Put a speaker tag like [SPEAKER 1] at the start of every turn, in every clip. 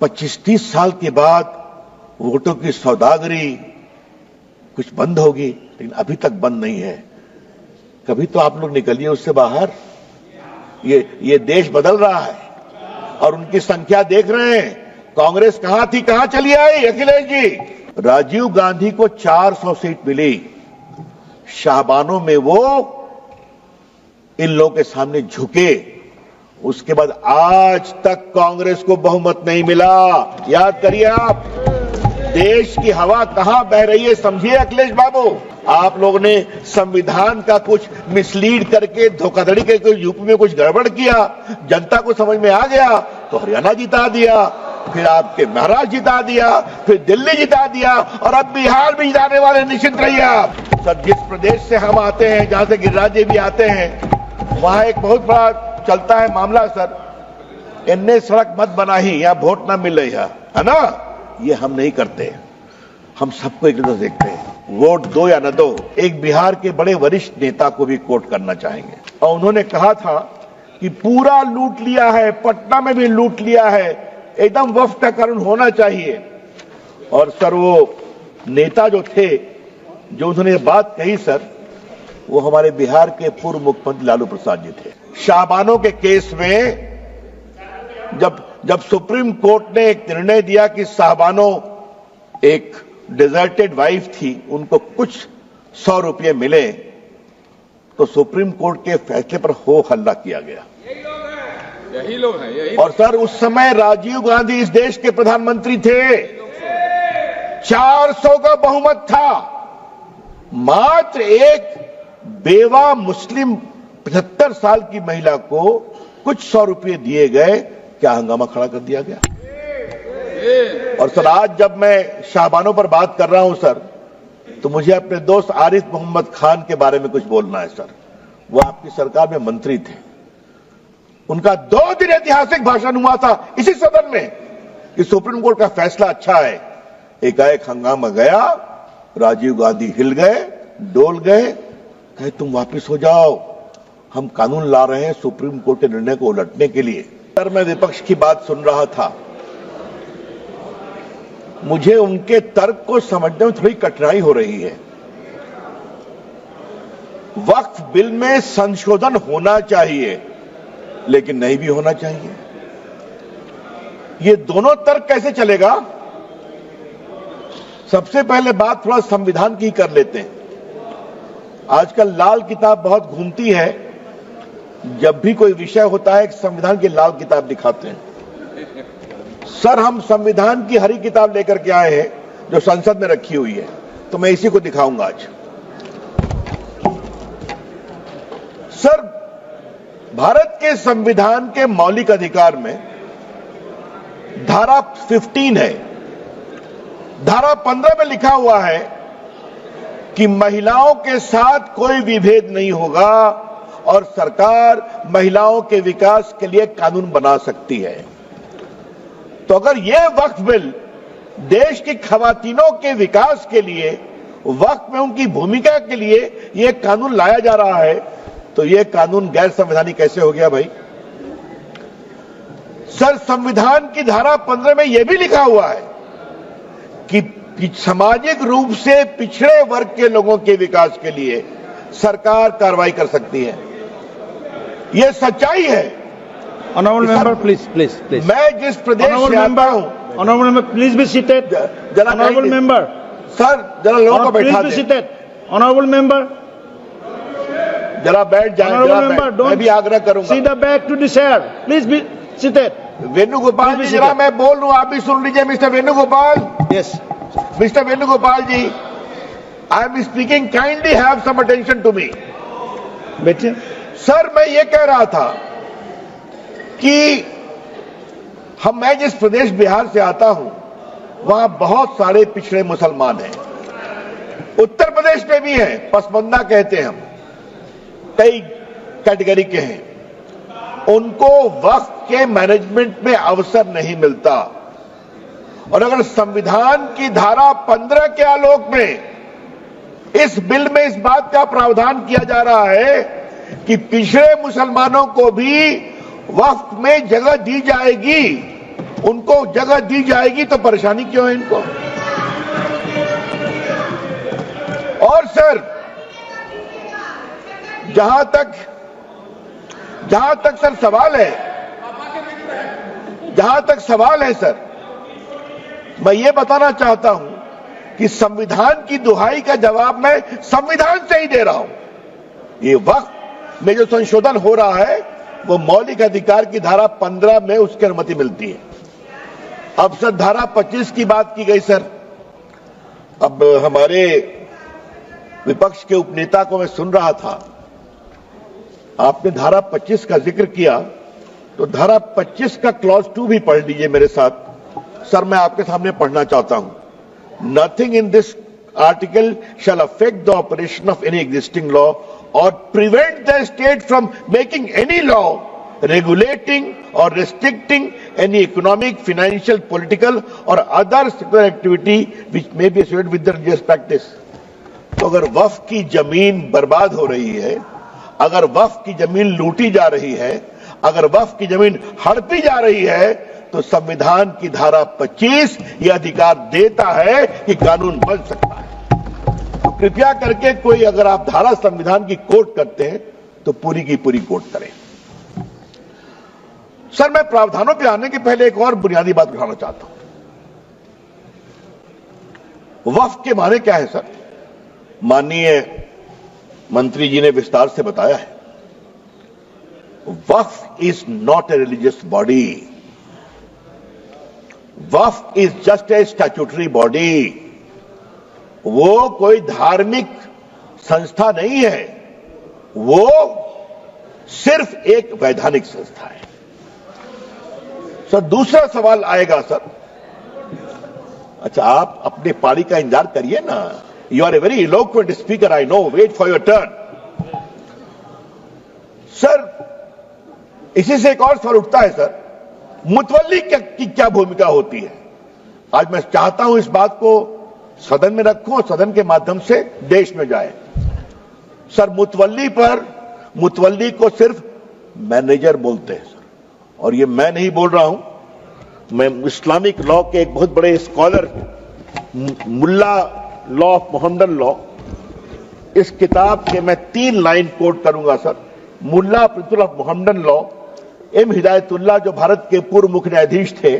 [SPEAKER 1] 25-30 साल के बाद वोटों की सौदागरी कुछ बंद होगी, लेकिन अभी तक बंद नहीं है। कभी तो आप लोग निकलिए उससे बाहर। ये देश बदल रहा है और उनकी संख्या देख रहे हैं। कांग्रेस कहां थी, कहां चली आई? अखिलेश जी, राजीव गांधी को 400 सीट मिली, शाहबानों में वो इन लोगों के सामने झुके। उसके बाद आज तक कांग्रेस को बहुमत नहीं मिला। याद करिए आप, देश की हवा कहां बह रही है समझिए अखिलेश बाबू। आप लोगों ने संविधान का कुछ मिसलीड करके, धोखाधड़ी करके यूपी में कुछ गड़बड़ किया, जनता को समझ में आ गया तो हरियाणा जिता दिया, फिर आपके महाराष्ट्र जिता दिया, फिर दिल्ली जिता दिया और अब बिहार भी जिताने वाले। निश्चित रहिए आप। सर, जिस प्रदेश से हम आते हैं, जहां से गिरिराज जी भी आते हैं, वहां एक बहुत बड़ा चलता है मामला सर, इनने सड़क मत बनाई, यहां वोट ना मिल रही है ना। ये हम नहीं करते, हम सबको एक नजर देखते हैं, वोट दो या न दो। एक बिहार के बड़े वरिष्ठ नेता को भी कोट करना चाहेंगे और उन्होंने कहा था कि पूरा लूट लिया है, पटना में भी लूट लिया है, एकदम वफ का कानून होना चाहिए। और सर, वो नेता जो थे, जो उन्होंने बात कही सर, वो हमारे बिहार के पूर्व मुख्यमंत्री लालू प्रसाद जी थे। शाहबानों के केस में जब सुप्रीम कोर्ट ने एक निर्णय दिया कि शाहबानों एक डिजर्टेड वाइफ थी, उनको कुछ 100 रुपये मिले, तो सुप्रीम कोर्ट के फैसले पर हो हल्ला किया गया।
[SPEAKER 2] यही लोग हैं।
[SPEAKER 1] और सर, उस समय राजीव गांधी इस देश के प्रधानमंत्री थे, 400 का बहुमत था, मात्र एक बेवा मुस्लिम 75 साल की महिला को कुछ 100 रुपये दिए गए, क्या हंगामा खड़ा कर दिया गया। और सर, आज जब मैं शाहबानों पर बात कर रहा हूं सर, तो मुझे अपने दोस्त आरिफ मोहम्मद खान के बारे में कुछ बोलना है सर। वो आपकी सरकार में मंत्री थे, उनका 2 दिन ऐतिहासिक भाषण हुआ था इसी सदन में कि सुप्रीम कोर्ट का फैसला अच्छा है। एकाएक हंगामा गया, राजीव गांधी हिल गए, डोल गए, कहे तुम वापिस हो जाओ, हम कानून ला रहे हैं सुप्रीम कोर्ट के निर्णय को उलटने के लिए। सर, मैं विपक्ष की बात सुन रहा था, मुझे उनके तर्क को समझने में थोड़ी कठिनाई हो रही है। वक्फ बिल में संशोधन होना चाहिए, लेकिन नहीं भी होना चाहिए। ये दोनों तर्क कैसे चलेगा? सबसे पहले बात थोड़ा संविधान की कर लेते हैं। आजकल लाल किताब बहुत घूमती है, जब भी कोई विषय होता है संविधान की लाल किताब दिखाते हैं। सर, हम संविधान की हरी किताब लेकर के आए हैं जो संसद में रखी हुई है, तो मैं इसी को दिखाऊंगा आज। सर, भारत के संविधान के मौलिक अधिकार में धारा 15 है। धारा 15 में लिखा हुआ है कि महिलाओं के साथ कोई विभेद नहीं होगा और सरकार महिलाओं के विकास के लिए कानून बना सकती है। तो अगर यह वक्फ बिल देश की खवातीनों के विकास के लिए, वक्फ में उनकी भूमिका के लिए यह कानून लाया जा रहा है, तो यह कानून गैर संवैधानिक कैसे हो गया भाई? सर, संविधान की धारा 15 में यह भी लिखा हुआ है कि सामाजिक रूप से पिछड़े वर्ग के लोगों के विकास के लिए सरकार कार्रवाई कर सकती है। यह सच्चाई है।
[SPEAKER 3] Honorable member, please.
[SPEAKER 1] मैं जिस प्रदेश से आता हूं,
[SPEAKER 3] Honorable member, please be seated. Honorable member,
[SPEAKER 1] sir, जरा लोगों को बैठा
[SPEAKER 3] please be
[SPEAKER 1] दें।
[SPEAKER 3] seated. Honorable member,
[SPEAKER 1] जरा बैठ जाएं।
[SPEAKER 3] Honorable member,
[SPEAKER 1] मैं भी आग्रह करूंगा।
[SPEAKER 3] see the back to the chair. Please be seated.
[SPEAKER 1] Venugopal जी, जरा मैं बोल रहा हूं, आप भी सुन लीजिए। Mister Venugopal,
[SPEAKER 3] Yes.
[SPEAKER 1] Mister Venugopal ji, I am speaking, kindly have some attention to me.
[SPEAKER 3] बैठिए।
[SPEAKER 1] सर, मैं ये कह रहा था कि मैं जिस प्रदेश बिहार से आता हूं, वहां बहुत सारे पिछड़े मुसलमान हैं। उत्तर प्रदेश में भी हैं, पसमंदा कहते हैं हम, कई कैटेगरी के हैं। उनको वक्फ के मैनेजमेंट में अवसर नहीं मिलता। और अगर संविधान की धारा 15 के आलोक में इस बिल में इस बात का प्रावधान किया जा रहा है कि पिछड़े मुसलमानों को भी वक्फ में जगह दी जाएगी, उनको जगह दी जाएगी तो परेशानी क्यों है इनको? और सर, जहां तक सर सवाल है सर, मैं ये बताना चाहता हूं कि संविधान की दुहाई का जवाब मैं संविधान से ही दे रहा हूं। ये वक्त में जो संशोधन हो रहा है वो मौलिक अधिकार की धारा 15 में उसकी अनुमति मिलती है। अब सर धारा 25 की बात की गई सर। अब हमारे विपक्ष के उपनेता को मैं सुन रहा था, आपने धारा 25 का जिक्र किया, तो धारा 25 का क्लॉज 2 भी पढ़ लीजिए मेरे साथ। सर मैं आपके सामने पढ़ना चाहता हूं। Nothing in this article shall affect the operation of any existing law or prevent the state from making any law regulating or restricting any economic, financial, political or other secular activity which may be associated with the religious practice। तो अगर वक्फ की जमीन बर्बाद हो रही है, अगर वक्फ की जमीन लूटी जा रही है, अगर वक्फ की जमीन हड़पी जा रही है, तो संविधान की धारा 25 यह अधिकार देता है कि कानून बन सकता है। तो कृपया करके कोई अगर आप धारा संविधान की कोट करते हैं तो पूरी की पूरी कोट करें। सर मैं प्रावधानों पे आने के पहले एक और बुनियादी बात उठाना चाहता हूं। वक्फ के माने क्या है सर? माननीय मंत्री जी ने विस्तार से बताया है। Waqf is not a religious body, Waqf is just a statutory body. वो कोई धार्मिक संस्था नहीं है, वो सिर्फ एक वैधानिक संस्था है। सर दूसरा सवाल आएगा सर, अच्छा आप अपने पारी का इंतजार करिए ना। You are a very eloquent speaker, I know, wait for your turn. Sir इसी से एक और सवाल उठता है सर, मुतवल्ली की क्या भूमिका होती है? आज मैं चाहता हूं इस बात को सदन में रखूं और सदन के माध्यम से देश में जाए। सर मुतवल्ली को सिर्फ मैनेजर बोलते हैं सर, और ये मैं नहीं बोल रहा हूं, मैं इस्लामिक लॉ के एक बहुत बड़े scholar Mulla law of Mohammedan law, इस किताब के मैं 3 लाइन कोट करूंगा sir. Mulla principle of Mohammedan law, M Hidayatullah जो भारत के पूर्व मुख्य न्यायाधीश थे,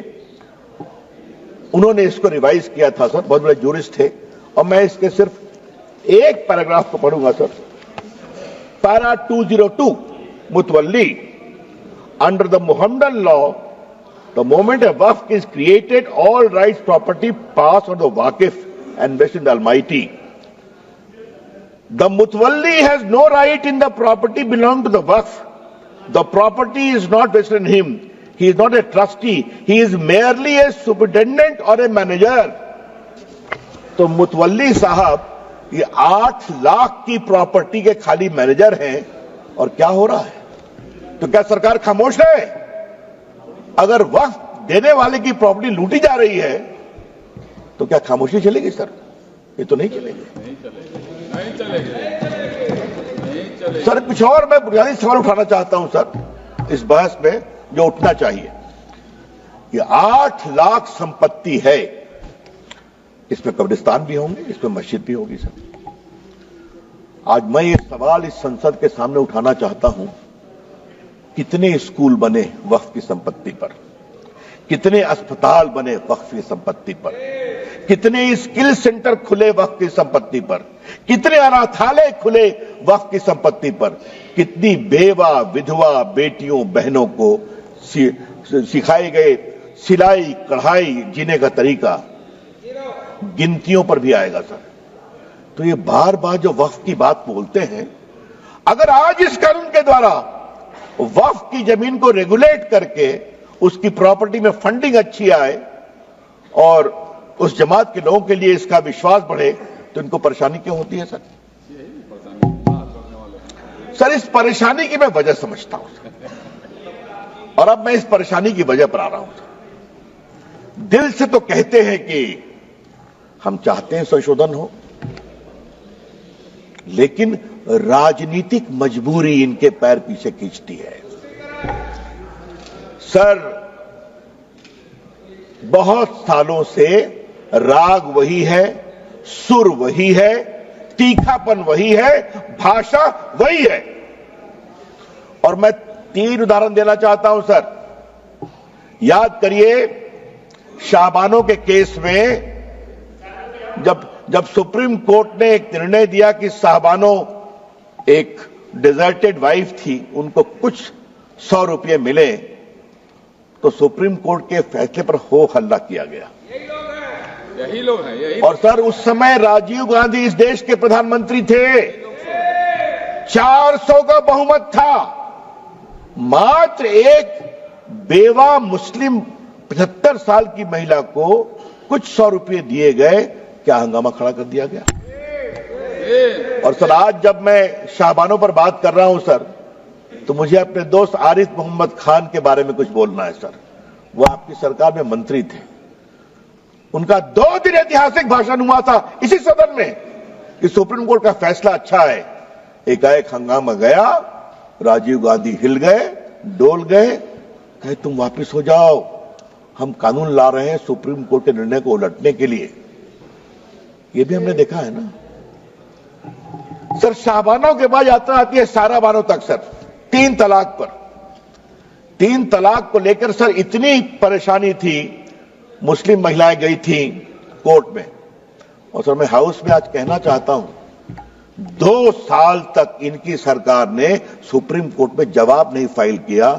[SPEAKER 1] उन्होंने इसको रिवाइज किया था सर, बहुत बड़े जूरिस्ट थे। और मैं इसके सिर्फ एक पैराग्राफ को पढ़ूंगा sir. Para 202 मुतवल्ली, under the Mohammedan law, the moment a waqf is created, all rights property pass on the waqif and vested in the Almighty. The mutawalli has no right in the property belonging to the waqf. The property is not vested in him. He is not a trustee. He is merely a superintendent or a manager. तो मुतवल्ली साहब ये 8 लाख की property के खाली manager हैं, और क्या हो रहा है? तो क्या सरकार खामोश है? अगर वक्फ देने वाले की प्रॉपर्टी लूटी जा रही है तो क्या खामोशी चलेगी सर? ये तो नहीं चलेगी। सर कुछ और मैं बुनियादी सवाल उठाना चाहता हूं सर इस बहस में, जो उठना चाहिए। ये 8 लाख संपत्ति है, इसमें कब्रिस्तान भी होंगे, इसमें मस्जिद भी होगी सर। आज मैं ये सवाल इस संसद के सामने उठाना चाहता हूं, कितने स्कूल बने वक्फ की संपत्ति पर, कितने अस्पताल बने वक्फ की संपत्ति पर, कितने स्किल सेंटर खुले वक्फ की संपत्ति पर, कितने अनाथालय खुले वक्फ की संपत्ति पर, कितनी बेवा विधवा बेटियों बहनों को सिखाए गए सिलाई कढ़ाई जीने का तरीका, गिनतियों पर भी आएगा सर। तो ये बार बार जो वक्फ की बात बोलते हैं, अगर आज इस कानून के द्वारा वक्फ की जमीन को रेगुलेट करके उसकी प्रॉपर्टी में फंडिंग अच्छी आए और उस जमात के लोगों के लिए इसका विश्वास बढ़े, तो इनको परेशानी क्यों होती है सर? सर इस परेशानी की मैं वजह समझता हूं सर, और अब मैं इस परेशानी की वजह पर आ रहा हूं सर। दिल से तो कहते हैं कि हम चाहते हैं संशोधन हो, लेकिन राजनीतिक मजबूरी इनके पैर पीछे खींचती है। सर बहुत सालों से राग वही है, सुर वही है, तीखापन वही है, भाषा वही है। और मैं 3 उदाहरण देना चाहता हूं सर। याद करिए, शाहबानो के केस में जब सुप्रीम कोर्ट ने एक निर्णय दिया कि शाहबानो एक डिजर्टेड वाइफ थी, उनको कुछ 100 रुपये मिले, तो सुप्रीम कोर्ट के फैसले पर हो हल्ला किया गया।
[SPEAKER 2] यही लोग हैं, यही।
[SPEAKER 1] और सर, उस समय राजीव गांधी इस देश के प्रधानमंत्री थे, 400 का बहुमत था। मात्र एक बेवा मुस्लिम 75 साल की महिला को कुछ 100 रुपये दिए गए, क्या हंगामा खड़ा कर दिया गया। और सर, आज जब मैं शाहबानों पर बात कर रहा हूं सर, तो मुझे अपने दोस्त आरिफ मोहम्मद खान के बारे में कुछ बोलना है सर। वो आपकी सरकार में मंत्री थे। उनका 2 दिन ऐतिहासिक भाषण हुआ था इसी सदन में कि सुप्रीम कोर्ट का फैसला अच्छा है। एकाएक हंगामा गया, राजीव गांधी हिल गए, डोल गए, कहे तुम वापिस हो जाओ, हम कानून ला रहे हैं सुप्रीम कोर्ट के निर्णय को उलटने के लिए। ये भी हमने देखा है ना सर। शाहबानों के बाद यात्रा आती है साराबानों तक सर, 3 तलाक पर। 3 तलाक को लेकर सर इतनी परेशानी थी, मुस्लिम महिलाएं गई थी कोर्ट में। और सर, मैं हाउस में आज कहना चाहता हूं, 2 साल तक इनकी सरकार ने सुप्रीम कोर्ट में जवाब नहीं फाइल किया,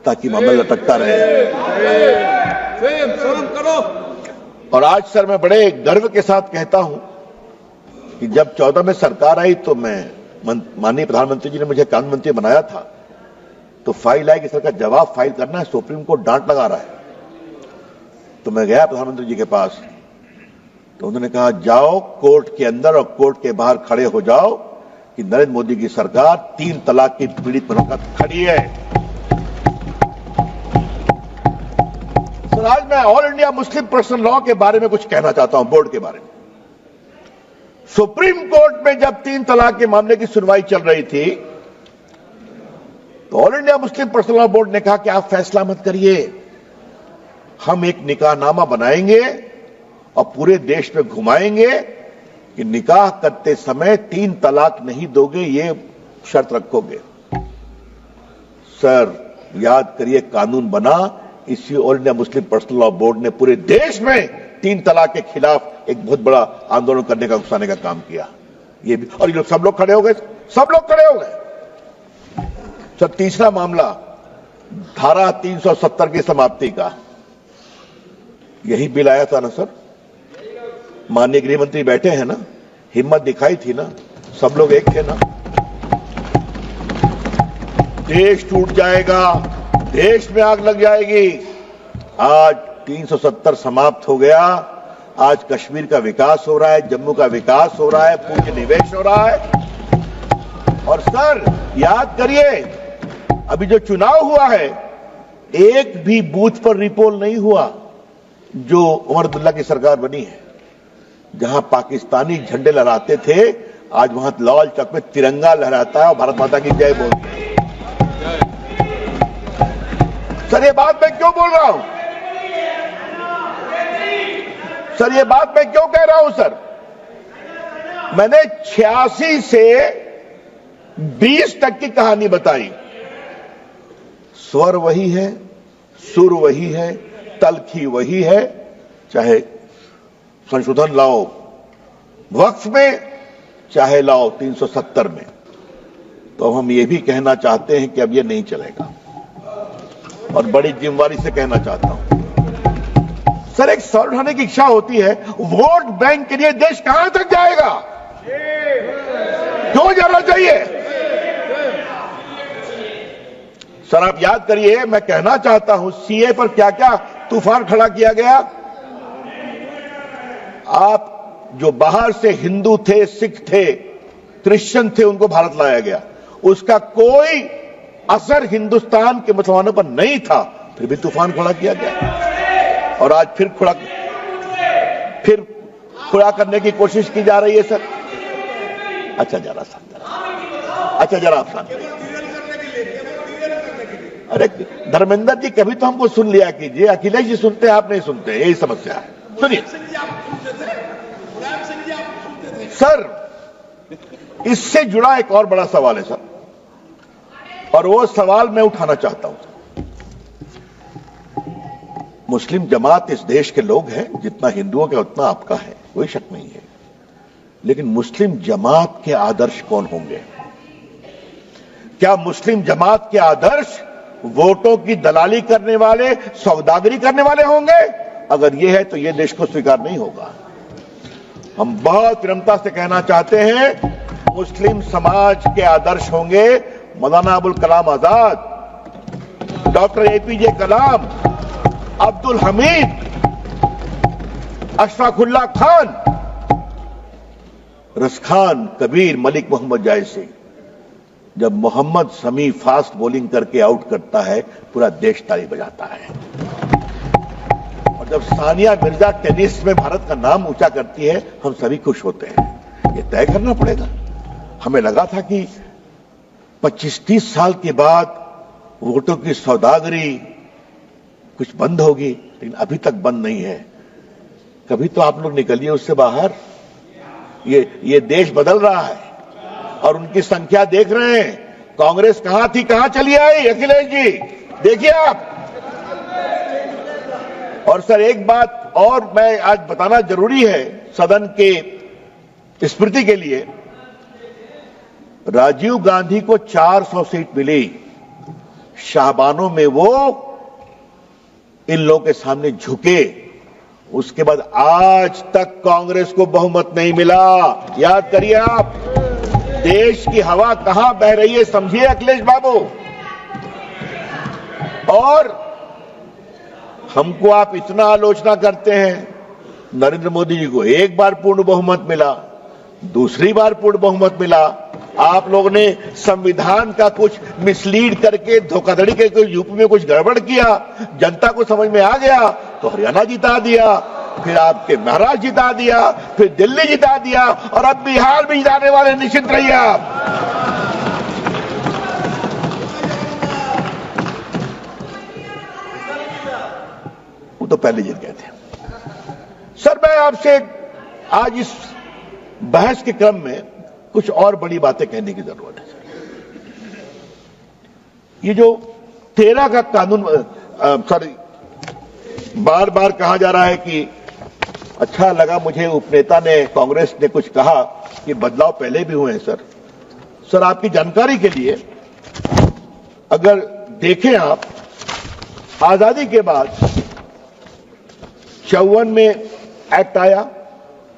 [SPEAKER 1] ताकि मामला लटकता रहे। और आज सर, मैं बड़े गर्व के साथ कहता हूं कि जब 14 में सरकार आई, तो माननीय प्रधानमंत्री जी ने मुझे कानून मंत्री बनाया था, तो फाइल आई कि सर का जवाब फाइल करना है, सुप्रीम कोर्ट डांट लगा रहा है। तो मैं गया प्रधानमंत्री जी के पास, तो उन्होंने कहा जाओ कोर्ट के अंदर और कोर्ट के बाहर खड़े हो जाओ कि नरेंद्र मोदी की सरकार 3 तलाक की पीड़ित महिलाओं का खड़ी है। सर, आज मैं all India Muslim personal law के बारे में कुछ कहना चाहता हूं, बोर्ड के बारे में। सुप्रीम कोर्ट में जब 3 तलाक के मामले की सुनवाई चल रही थी, तो all India Muslim personal law board ने कहा कि आप फैसला मत करिए, हम एक निकाहनामा बनाएंगे और पूरे देश में घुमाएंगे कि निकाह करते समय 3 तलाक नहीं दोगे, ये शर्त रखोगे। सर, याद करिए, कानून बना, इसी all India Muslim personal law board ने पूरे देश में 3 तलाक के खिलाफ एक बहुत बड़ा आंदोलन करने का, उकसाने का काम किया। ये भी, और ये लोग सब लोग खड़े हो गए, सब लोग खड़े हो गए। सर, तीसरा मामला, धारा 370 की समाप्ति का, यही बिल आया था ना सर। माननीय गृह मंत्री बैठे हैं ना, हिम्मत दिखाई थी ना, सब लोग एक थे ना। देश टूट जाएगा, देश में आग लग जाएगी। आज 370 समाप्त हो गया। आज कश्मीर का विकास हो रहा है, जम्मू का विकास हो रहा है, पूंजी निवेश हो रहा है। और सर, याद करिए, अभी जो चुनाव हुआ है, एक भी बूथ पर रिपोल नहीं हुआ जो उमर अब्दुल्ला की सरकार बनी है। जहां पाकिस्तानी झंडे लहराते थे, आज वहां लाल चौक में तिरंगा लहराता है और भारत माता की जय बोलते हैं। सर, ये बात मैं क्यों बोल रहा हूं? सर, ये बात मैं क्यों कह रहा हूं सर? मैंने 86 से 20 तक की कहानी बताई। स्वर वही है, सुर वही है, तलखी वही है। चाहे संशोधन लाओ वक्फ में, चाहे लाओ 370 में। तो हम ये भी कहना चाहते हैं कि अब ये नहीं चलेगा, और बड़ी जिम्मेदारी से कहना चाहता हूं सर, एक सवाल उठाने की इच्छा होती है, वोट बैंक के लिए देश कहां तक जाएगा? क्यों जाना चाहिए? सर, आप याद करिए, मैं कहना चाहता हूं, सीए पर क्या क्या तूफान खड़ा किया गया। आप जो बाहर से हिंदू थे, सिख थे, क्रिश्चियन थे, उनको भारत लाया गया, उसका कोई असर हिंदुस्तान के मुसलमानों पर नहीं था, फिर भी तूफान खड़ा किया गया। और आज फिर खड़ा करने की कोशिश की जा रही है सर। अच्छा, जरा शांत, अच्छा जरा आप शांत, अरे धर्मेंद्र जी कभी तो हमको सुन लिया कीजिए, अखिलेश जी सुनते हैं, आप नहीं सुनते, यही समस्या है। सुनिए सर, इससे जुड़ा एक और बड़ा सवाल है सर, और वो सवाल मैं उठाना चाहता हूं। मुस्लिम जमात इस देश के लोग हैं, जितना हिंदुओं का उतना आपका है, कोई शक नहीं है, लेकिन मुस्लिम जमात के आदर्श कौन होंगे? क्या मुस्लिम जमात के आदर्श वोटों की दलाली करने वाले, सौदागरी करने वाले होंगे? अगर ये है तो ये देश को स्वीकार नहीं होगा। हम बहुत विनम्रता से कहना चाहते हैं, मुस्लिम समाज के आदर्श होंगे मौलाना अबुल कलाम आजाद, डॉक्टर एपीजे कलाम, अब्दुल हमीद, अशफाकुल्लाह खान, रसखान, कबीर, मलिक मोहम्मद जायसी। जब मोहम्मद शमी फास्ट बॉलिंग करके आउट करता है, पूरा देश ताली बजाता है। और जब सानिया मिर्जा टेनिस में भारत का नाम ऊंचा करती है, हम सभी खुश होते हैं। ये तय करना पड़ेगा। हमें लगा था कि 25-30 साल के बाद वोटों की सौदागरी कुछ बंद होगी, लेकिन अभी तक बंद नहीं है। कभी तो आप लोग निकलिए उससे बाहर। ये देश बदल रहा है और उनकी संख्या देख रहे हैं। कांग्रेस कहां थी, कहां चली आई? अखिलेश जी देखिए आप। और सर एक बात और मैं आज बताना जरूरी है सदन के स्मृति के लिए, राजीव गांधी को 400 सीट मिली, शाहबानों में वो इन लोगों के सामने झुके। उसके बाद आज तक कांग्रेस को बहुमत नहीं मिला। याद करिए आप, देश की हवा कहां बह रही है समझिए अखिलेश बाबू। और हमको आप इतना आलोचना करते हैं, नरेंद्र मोदी जी को एक बार पूर्ण बहुमत मिला, दूसरी बार पूर्ण बहुमत मिला। आप लोगों ने संविधान का कुछ मिसलीड करके, धोखाधड़ी करके यूपी में कुछ गड़बड़ किया, जनता को समझ में आ गया तो हरियाणा जिता दिया, फिर आपके महाराष्ट्र जिता दिया, फिर दिल्ली जिता दिया, और अब बिहार भी जिताने वाले। निश्चित रहिए आप। वो तो पहले जीत गए थे। सर मैं आपसे आज इस बहस के क्रम में कुछ और बड़ी बातें कहने की जरूरत है। ये जो 13 का कानून, बार बार कहा जा रहा है कि अच्छा लगा मुझे उपनेता ने, कांग्रेस ने कुछ कहा कि बदलाव पहले भी हुए हैं। सर आपकी जानकारी के लिए अगर देखें आप, आजादी के बाद 54 में एक्ट आया,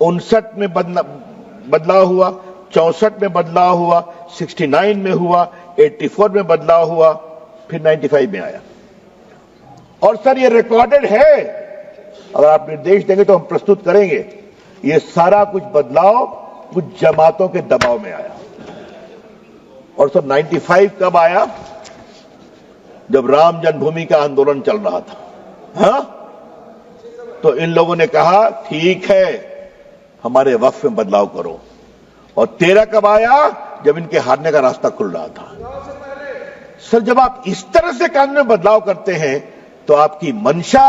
[SPEAKER 1] 59 में बदलाव हुआ, 64 में बदलाव हुआ, 69 में हुआ, 84 में बदलाव हुआ, फिर 95 में आया। और सर ये रिकॉर्डेड है, अगर आप निर्देश देंगे तो हम प्रस्तुत करेंगे। ये सारा कुछ बदलाव कुछ जमातों के दबाव में आया। और सर 95 कब आया? जब राम जन्मभूमि का आंदोलन चल रहा था। हाँ, तो इन लोगों ने कहा ठीक है हमारे वक्फ में बदलाव करो। और 13 कब आया? जब इनके हारने का रास्ता खुल रहा था। सर जब आप इस तरह से कानून में बदलाव करते हैं तो आपकी मंशा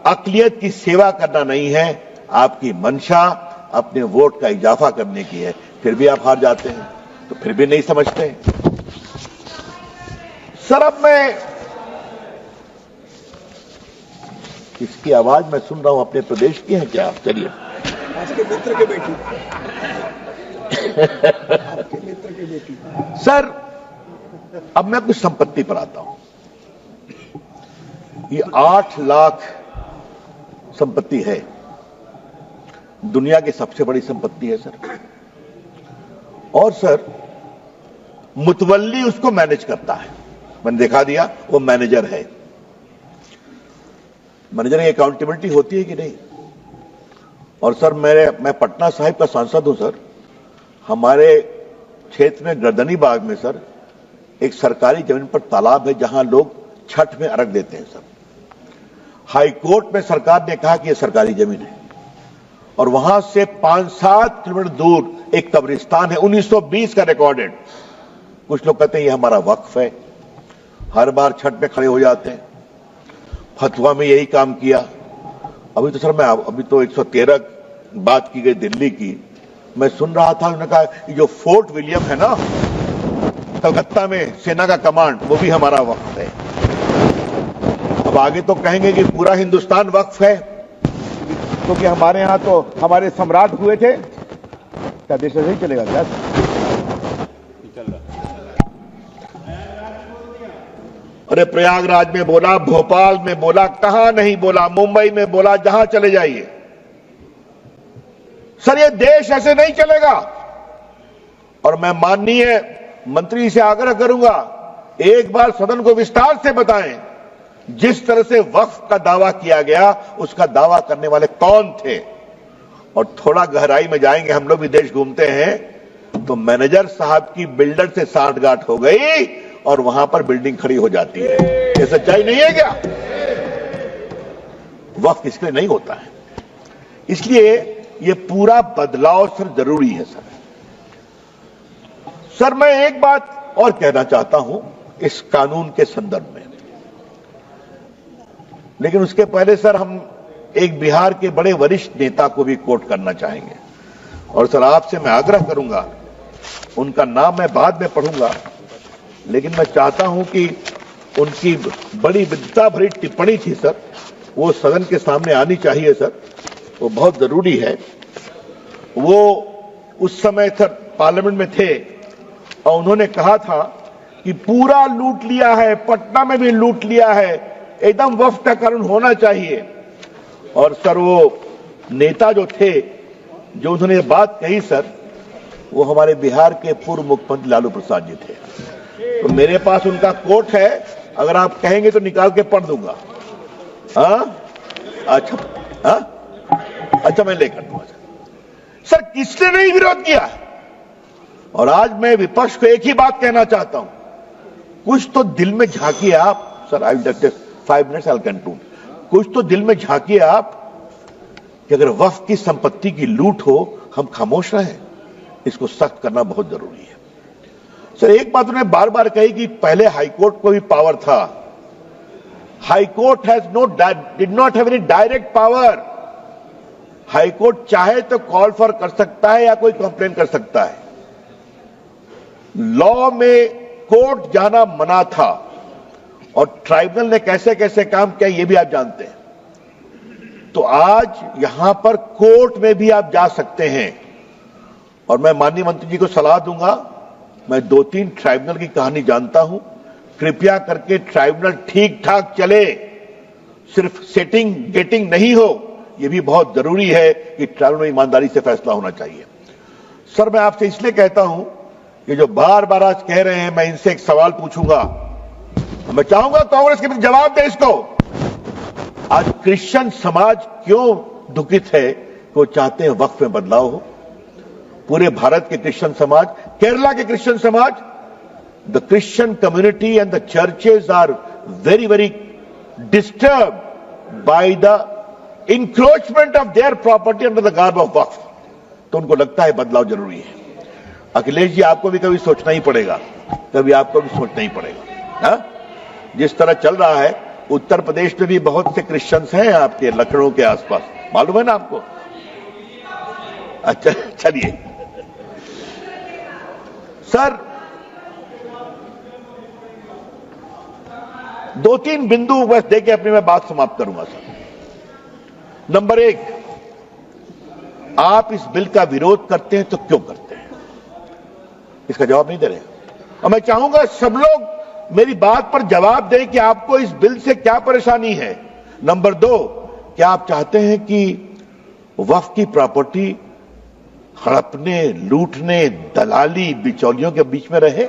[SPEAKER 1] अक़लियत की सेवा करना नहीं है, आपकी मंशा अपने वोट का इजाफा करने की है। फिर भी आप हार जाते हैं, तो फिर भी नहीं समझते हैं। सर अब मैं इसकी आवाज मैं सुन रहा हूं, अपने प्रदेश की है क्या आप? चलिए
[SPEAKER 4] आपके मित्र की बेटी आपके मित्र की बेटी।
[SPEAKER 1] सर अब मैं कुछ संपत्ति पर आता हूं। ये 8 लाख संपत्ति है, दुनिया की सबसे बड़ी संपत्ति है सर। और सर मुतवल्ली उसको मैनेज करता है, मैंने दिखा दिया, वो मैनेजर है। मैनेजर की अकाउंटेबिलिटी होती है कि नहीं? और सर मैं पटना साहिब का सांसद हूं सर। हमारे क्षेत्र में गर्दनी बाग में सर एक सरकारी जमीन पर तालाब है जहां लोग छठ में अर्घ देते हैं सर। हाई कोर्ट में सरकार ने कहा कि यह सरकारी जमीन है, और वहां से 5-7 किलोमीटर दूर एक कब्रिस्तान है, 1920 का रिकॉर्डेड। कुछ लोग कहते हैं ये हमारा वक्फ है। हर बार छत पे खड़े हो जाते हैं। फतवा में यही काम किया। अभी तो सर मैं अभी तो 113 बात की गई दिल्ली की, मैं सुन रहा था, उन्होंने कहा ये जो फोर्ट विलियम है ना कलकत्ता में सेना का कमांड, वो भी हमारा वक्फ है। अब आगे तो कहेंगे कि पूरा हिंदुस्तान वक्फ है, क्योंकि हमारे यहां तो हमारे सम्राट हुए थे। क्या देश ऐसे ही चलेगा क्या? अरे प्रयागराज में बोला, भोपाल में बोला, कहां नहीं बोला, मुंबई में बोला, जहां चले जाइए। सर ये देश ऐसे नहीं चलेगा। और मैं माननीय मंत्री से आग्रह करूंगा, एक बार सदन को विस्तार से बताएं जिस तरह से वक्फ का दावा किया गया, उसका दावा करने वाले कौन थे। और थोड़ा गहराई में जाएंगे, हम लोग विदेश घूमते हैं तो मैनेजर साहब की बिल्डर से साठगांठ हो गई और वहां पर बिल्डिंग खड़ी हो जाती है। ये सच्चाई नहीं है क्या? वक्फ इसके लिए नहीं होता है। इसलिए ये पूरा बदलाव सर जरूरी है। सर मैं एक बात और कहना चाहता हूं इस कानून के संदर्भ में, लेकिन उसके पहले सर हम एक बिहार के बड़े वरिष्ठ नेता को भी कोट करना चाहेंगे। और सर आपसे मैं आग्रह करूंगा, उनका नाम मैं बाद में पढ़ूंगा, लेकिन मैं चाहता हूं कि उनकी बड़ी विद्वता भरी टिप्पणी थी सर, वो सदन के सामने आनी चाहिए सर, वो बहुत जरूरी है। वो उस समय सर पार्लियामेंट में थे और उन्होंने कहा था कि पूरा लूट लिया है, पटना में भी लूट लिया है, एकदम वक्फ का कानून होना चाहिए। और सर वो नेता जो थे, जो उन्होंने ये बात कही सर, वो हमारे बिहार के पूर्व मुख्यमंत्री लालू प्रसाद जी थे। तो मेरे पास उनका कोट है, अगर आप कहेंगे तो निकाल के पढ़ दूंगा। अच्छा मैं लेकर दूंगा सर। किसने नहीं विरोध किया? और आज मैं विपक्ष को एक ही बात कहना चाहता हूं, कुछ तो दिल में झांकिए आप sir. I will take 5 minutes, I will conclude. कुछ तो दिल में झांकिए आप कि अगर वक्फ की संपत्ति की लूट हो, हम खामोश रहें? इसको सख्त करना बहुत जरूरी है सर। एक बात उन्होंने बार बार कही कि पहले हाईकोर्ट को भी पावर था। High court did not have any direct power. High court चाहे तो कॉल फॉर कर सकता है या कोई कंप्लेन कर सकता है। लॉ में कोर्ट जाना मना था और ट्राइब्यूनल ने कैसे कैसे काम किया ये भी आप जानते हैं। तो आज यहां पर कोर्ट में भी आप जा सकते हैं। और मैं माननीय मंत्री जी को सलाह दूंगा, मैं 2-3 ट्राइब्यूनल की कहानी जानता हूं, कृपया करके ट्राइब्यूनल ठीक ठाक चले, सिर्फ सेटिंग गेटिंग नहीं हो। यह भी बहुत जरूरी है कि ट्राइब्यूनल में ईमानदारी से फैसला होना चाहिए। सर मैं आपसे इसलिए कहता हूं कि जो बार बार आज कह रहे हैं, मैं इनसे एक सवाल पूछूंगा, मैं चाहूंगा कांग्रेस के भी जवाब दे इसको। आज क्रिश्चियन समाज क्यों दुखित है कि वो चाहते हैं वक्फ में बदलाव हो? पूरे भारत के क्रिश्चियन समाज, केरला के क्रिश्चियन समाज, the Christian community and the churches are very very disturb by the encroachment of their property under the garb of Waqf. तो उनको लगता है बदलाव जरूरी है। अखिलेश जी आपको भी कभी सोचना ही पड़ेगा, कभी आपको भी सोचना ही पड़ेगा। हा? जिस तरह चल रहा है, उत्तर प्रदेश में भी बहुत से क्रिश्चियंस हैं आपके लखनऊ के आसपास, मालूम है ना आपको? अच्छा चलिए सर, 2-3 बिंदु बस देके अपनी मैं बात समाप्त करूंगा सर। नंबर 1, आप इस बिल का विरोध करते हैं तो क्यों करते हैं? इसका जवाब नहीं दे रहे। और मैं चाहूंगा सब लोग मेरी बात पर जवाब दें कि आपको इस बिल से क्या परेशानी है। नंबर 2, क्या आप चाहते हैं कि वक्फ की प्रॉपर्टी हड़पने, लूटने, दलाली, बिचौलियों के बीच में रहे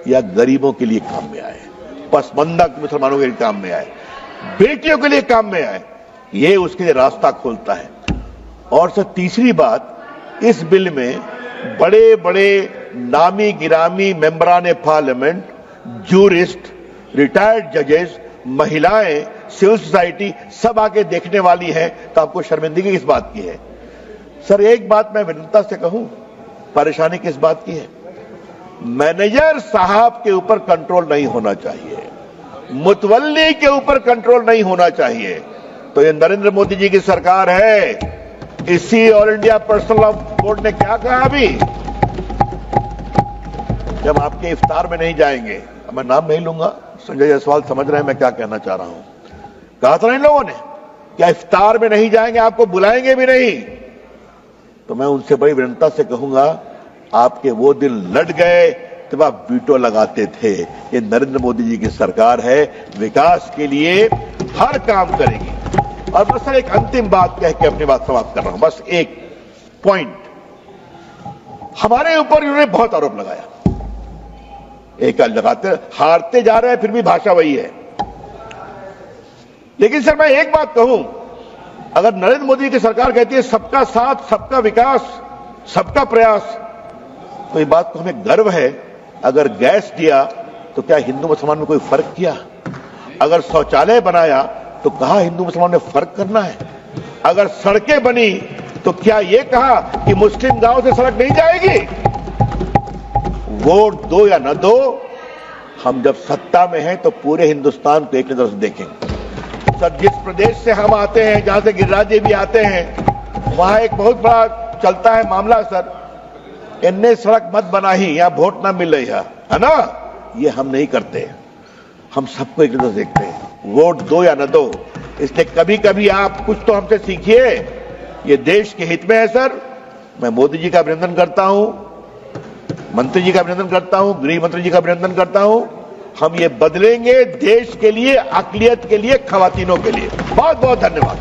[SPEAKER 1] या गरीबों के लिए काम में आए, पसमंदा मुसलमानों के लिए काम में आए, बेटियों के लिए काम में आए? ये उसके लिए रास्ता खोलता है। और सर तीसरी बात, इस बिल में बड़े बड़े नामी गिरामी मेंबरान पार्लियामेंट, जूरिस्ट, रिटायर्ड जजेस, महिलाएं, सिविल सोसाइटी सब आके देखने वाली है। तो आपको शर्मिंदगी किस बात की है? सर एक बात मैं विनम्रता से कहूं, परेशानी किस बात की है? मैनेजर साहब के ऊपर कंट्रोल नहीं होना चाहिए। मुतवल्ली के ऊपर कंट्रोल नहीं होना चाहिए। तो ये नरेंद्र मोदी जी की सरकार है। इसी all India personal law board ने क्या कहा अभी, जब आपके इफ्तार में नहीं जाएंगे, मैं नाम नहीं लूंगा, संजय जायसवाल समझ रहे हैं मैं क्या कहना चाह रहा हूं, कहा था ना इन लोगों ने क्या इफ्तार में नहीं जाएंगे, आपको बुलाएंगे भी नहीं। तो मैं उनसे बड़ी विनम्रता से कहूंगा, आपके वो दिन लट गए तब आप वीटो लगाते थे। ये नरेंद्र मोदी जी की सरकार है, विकास के लिए हर काम करेगी। और बस सर एक अंतिम बात कह के अपनी बात समाप्त कर रहा हूं, बस एक पॉइंट। हमारे ऊपर इन्होंने बहुत आरोप लगाया, एक लगाते हारते जा रहे हैं फिर भी भाषा वही है। लेकिन सर मैं एक बात कहूं, अगर नरेंद्र मोदी की सरकार कहती है सबका साथ, सबका विकास, सबका प्रयास, तो ये बात को हमें गर्व है। अगर गैस दिया तो क्या हिंदू मुसलमान में कोई फर्क किया? अगर शौचालय बनाया तो कहा हिंदू मुसलमान में फर्क करना है? अगर सड़कें बनी तो क्या यह कहा कि मुस्लिम गांव से सड़क नहीं जाएगी? वोट दो या न दो, हम जब सत्ता में हैं तो पूरे हिंदुस्तान को एक नजर से देखेंगे। सर जिस प्रदेश से हम आते हैं, जहां से गिरिराज जी भी आते हैं, वहां एक बहुत बड़ा चलता है मामला सर, इन्ने सड़क मत बनाही, यहां वोट ना मिल रही है ना? ये हम नहीं करते, हम सबको एक नजर देखते हैं, वोट दो या न दो। इसलिए कभी कभी आप कुछ तो हमसे सीखिए, ये देश के हित में है सर। मैं मोदी जी का अभिनंदन करता हूं, मंत्री जी का अभिनंदन करता हूं, गृह मंत्री जी का अभिनंदन करता हूं। हम ये बदलेंगे देश के लिए, अक़लियत के लिए, खवातीनों के लिए। बहुत बहुत धन्यवाद।